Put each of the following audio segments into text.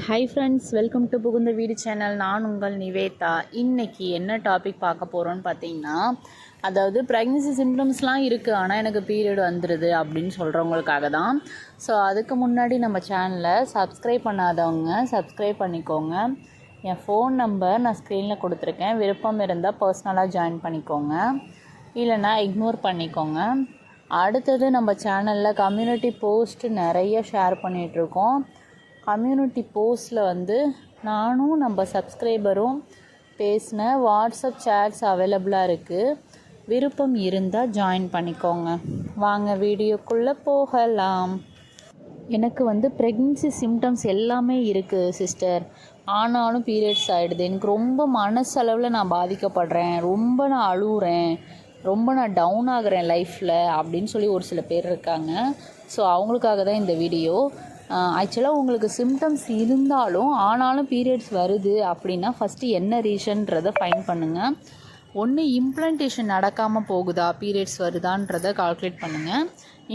Hi friends, welcome to புகுந்த வீடு channel. நான் உங்கள் நிவேதா. இன்றைக்கி என்ன டாபிக் பார்க்க போகிறோன்னு பார்த்தீங்கன்னா, அதாவது ப்ரெக்னன்சி சிம்டம்ஸ்லாம் இருக்குது, ஆனால் எனக்கு பீரியட் வந்துடுது அப்படின்னு சொல்கிறவங்களுக்காக தான். ஸோ அதுக்கு முன்னாடி நம்ம சேனலை சப்ஸ்கிரைப் பண்ணாதவங்க சப்ஸ்கிரைப் பண்ணிக்கோங்க. என் ஃபோன் நம்பர் நான் ஸ்க்ரீனில் கொடுத்துருக்கேன். விருப்பம் இருந்தால் பர்சனலாக ஜாயின் பண்ணிக்கோங்க, இல்லைனா இக்னோர் பண்ணிக்கோங்க. அடுத்தது நம்ம சேனலில் கம்யூனிட்டி போஸ்ட் நிறைய ஷேர் பண்ணிகிட்ருக்கோம். கம்யூனிட்டி போஸ்ட்டில் நானும் நம்ம சப்ஸ்கிரைபரும் பேசின வாட்ஸ்அப் சேட்ஸ் அவைலபிளாக இருக்குது. விருப்பம் இருந்தால் ஜாயின் பண்ணிக்கோங்க. வாங்க வீடியோக்குள்ளே போகலாம். எனக்கு ப்ரெக்னன்சி சிம்டம்ஸ் எல்லாமே இருக்குது சிஸ்டர், ஆனாலும் பீரியட்ஸ் ஆகிடுது. எனக்கு ரொம்ப மனசளவில் நான் பாதிக்கப்படுறேன், ரொம்ப நான் அழுகுறேன், ரொம்ப நான் டவுன் ஆகிறேன் லைஃப்பில் அப்படின்னு சொல்லி ஒரு சில பேர் இருக்காங்க. ஸோ அவங்களுக்காக தான் இந்த வீடியோ. ஆக்சுவலாக உங்களுக்கு சிம்டம்ஸ் இருந்தாலும் ஆனாலும் பீரியட்ஸ் வருது அப்படின்னா ஃபஸ்ட்டு என்ன ரீசன்றதை ஃபைன் பண்ணுங்கள். ஒன்று, இம்ப்ளான்டேஷன் நடக்காமல் போகுதா, பீரியட்ஸ் வருதான்றதை கால்குலேட் பண்ணுங்கள்.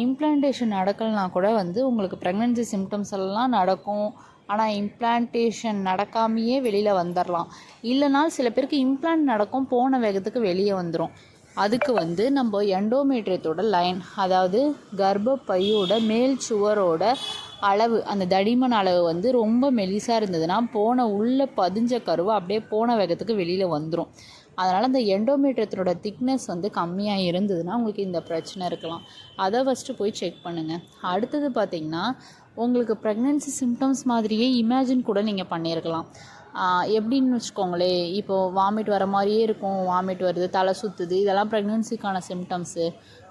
இம்ப்ளான்டேஷன் நடக்கலைனா கூட உங்களுக்கு ப்ரெக்னன்சி சிம்டம்ஸ் எல்லாம் நடக்கும், ஆனால் இம்ப்ளான்டேஷன் நடக்காமையே வெளியில் வந்துடலாம். இல்லைனால் சில பேருக்கு இம்ப்ளான்ட் நடக்கும், போன வேகத்துக்கு வெளியே வந்துடும். அதுக்கு நம்ம எண்டோமெட்ரியத்தோட லைன், அதாவது கர்ப்பப்பையோட மேல் சுவரோட அளவு, அந்த தடிமன் அளவு ரொம்ப மெலிசாக இருந்ததுன்னா போன உள்ளே பதிஞ்ச கருவை அப்படியே போன வேகத்துக்கு வெளியில் வந்துடும். அதனால் அந்த எண்டோமெட்ரியத்தோட திக்னஸ் கம்மியாக இருந்ததுன்னா உங்களுக்கு இந்த பிரச்சனை இருக்கலாம். அதை ஃபஸ்ட்டு போய் செக் பண்ணுங்கள். அடுத்தது பார்த்திங்கன்னா, உங்களுக்கு ப்ரெக்னென்சி சிம்டம்ஸ் மாதிரியே இமேஜின் கூட நீங்கள் பண்ணியிருக்கலாம். எப்படின்னு வச்சுக்கோங்களேன், இப்போது வாமிட் வர மாதிரியே இருக்கும், வாமிட் வருது, தலை சுற்றுது, இதெல்லாம் ப்ரெக்னென்சிக்கான சிம்டம்ஸு.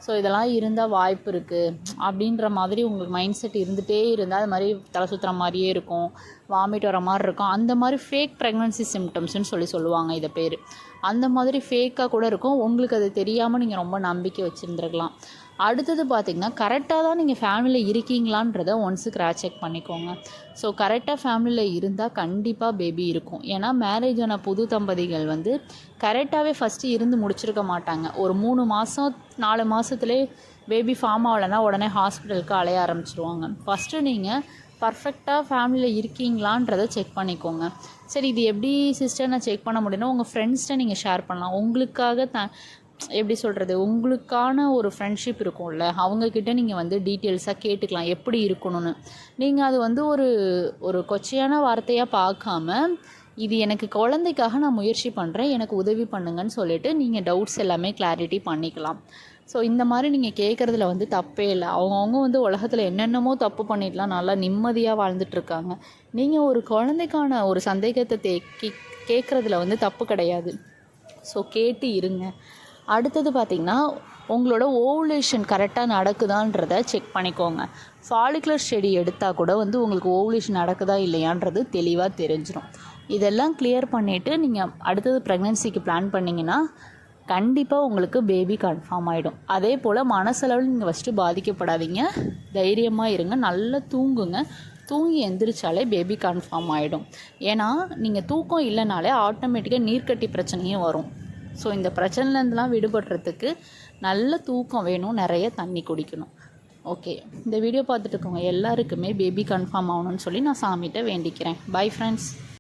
ஸோ இதெல்லாம் இருந்தால் வாய்ப்பு இருக்குது அப்படின்ற மாதிரி உங்களுக்கு மைண்ட் செட் இருந்துகிட்டே இருந்தால் அது மாதிரி தலை சுற்றுற மாதிரியே இருக்கும், வாமிட் வர மாதிரி இருக்கும். அந்த மாதிரி ஃபேக் ப்ரெக்னன்சி சிம்டம்ஸ்னு சொல்லுவாங்க இதை பேர். அந்த மாதிரி ஃபேக்காக கூட இருக்கும். உங்களுக்கு அது தெரியாமல் நீங்கள் ரொம்ப நம்பிக்கை வச்சுருந்துருக்கலாம். அடுத்தது பார்த்திங்கன்னா, கரெக்டாக தான் நீங்கள் ஃபேமிலியில் இருக்கீங்களான்றதை ஒன்ஸு கிராஸ் செக் பண்ணிக்கோங்க. ஸோ கரெக்டாக ஃபேமிலியில் இருந்தால் கண்டிப்பாக பேபி இருக்கும். ஏன்னா மேரேஜ் ஆன புது தம்பதிகள் கரெக்டாகவே ஃபஸ்ட்டு இருந்து முடிச்சிருக்க மாட்டாங்க. ஒரு 3 மாதம் 4 மாதத்துலேயே பேபி ஃபார்ம் ஆகலைன்னா உடனே ஹாஸ்பிட்டலுக்கு அலைய ஆரம்பிச்சிருவாங்க. ஃபஸ்ட்டு நீங்கள் பர்ஃபெக்டாக ஃபேமிலியில் இருக்கீங்களான்றதை செக் பண்ணிக்கோங்க. சரி, இது எப்படி சிஸ்டர் நான் செக் பண்ண முடியும்னா, உங்கள் ஃப்ரெண்ட்ஸ்கிட்ட நீங்கள் ஷேர் பண்ணலாம். உங்களுக்காக எப்படி சொல்கிறது, உங்களுக்கான ஒரு ஃப்ரெண்ட்ஷிப் இருக்கும்ல, அவங்கக்கிட்ட நீங்கள் டீட்டெயில்ஸாக கேட்டுக்கலாம் எப்படி இருக்கணும்னு. நீங்கள் அது ஒரு கொச்சையான வார்த்தையாக பார்க்காம, இது எனக்கு குழந்தைக்காக நான் முயற்சி பண்ணுறேன், எனக்கு உதவி பண்ணுங்கன்னு சொல்லிவிட்டு நீங்கள் டவுட்ஸ் எல்லாமே கிளாரிட்டி பண்ணிக்கலாம். ஸோ இந்த மாதிரி நீங்கள் கேட்குறதுல தப்பே இல்லை. அவங்கவுங்க உலகத்தில் என்னென்னமோ தப்பு பண்ணிடலாம், நல்லா நிம்மதியாக வாழ்ந்துட்டுருக்காங்க. நீங்கள் ஒரு குழந்தைக்கான ஒரு சந்தேகத்தை கேட்குறதுல தப்பு கிடையாது. ஸோ கேட்டு இருங்க. அடுத்தது பார்த்திங்கன்னா, உங்களோட ஓவுலேஷன் கரெக்டாக நடக்குதான்றதை செக் பண்ணிக்கோங்க. ஃபாலிகுலர் ஸ்டடி எடுத்தால் கூட உங்களுக்கு ஓவுலேஷன் நடக்குதா இல்லையான்றது தெளிவாக தெரிஞ்சிடும். இதெல்லாம் கிளியர் பண்ணிவிட்டு நீங்கள் அடுத்தது ப்ரெக்னென்சிக்கு பிளான் பண்ணிங்கன்னா கண்டிப்பாக உங்களுக்கு பேபி கன்ஃபார்ம் ஆகிடும். அதே போல் மனசளவில் நீங்கள் ஃபஸ்ட்டு பாதிக்கப்படாதீங்க, தைரியமாக இருங்க, நல்லா தூங்குங்க. தூங்கி எந்திரிச்சாலே பேபி கன்ஃபார்ம் ஆகிடும். ஏன்னா நீங்கள் தூக்கம் இல்லைனாலே ஆட்டோமேட்டிக்காக நீர்க்கட்டி பிரச்சனையும் வரும். ஸோ இந்த பிரச்சனைலேருந்துலாம் விடுபடுறதுக்கு நல்ல தூக்கம் வேணும், நிறைய தண்ணி குடிக்கணும். ஓகே, இந்த வீடியோ பார்த்துட்டு இருக்கவங்க எல்லாருக்குமே பேபி கன்ஃபார்ம் ஆகணும்னு சொல்லி நான் சாமிகிட்ட வேண்டிக்கிறேன். Bye friends.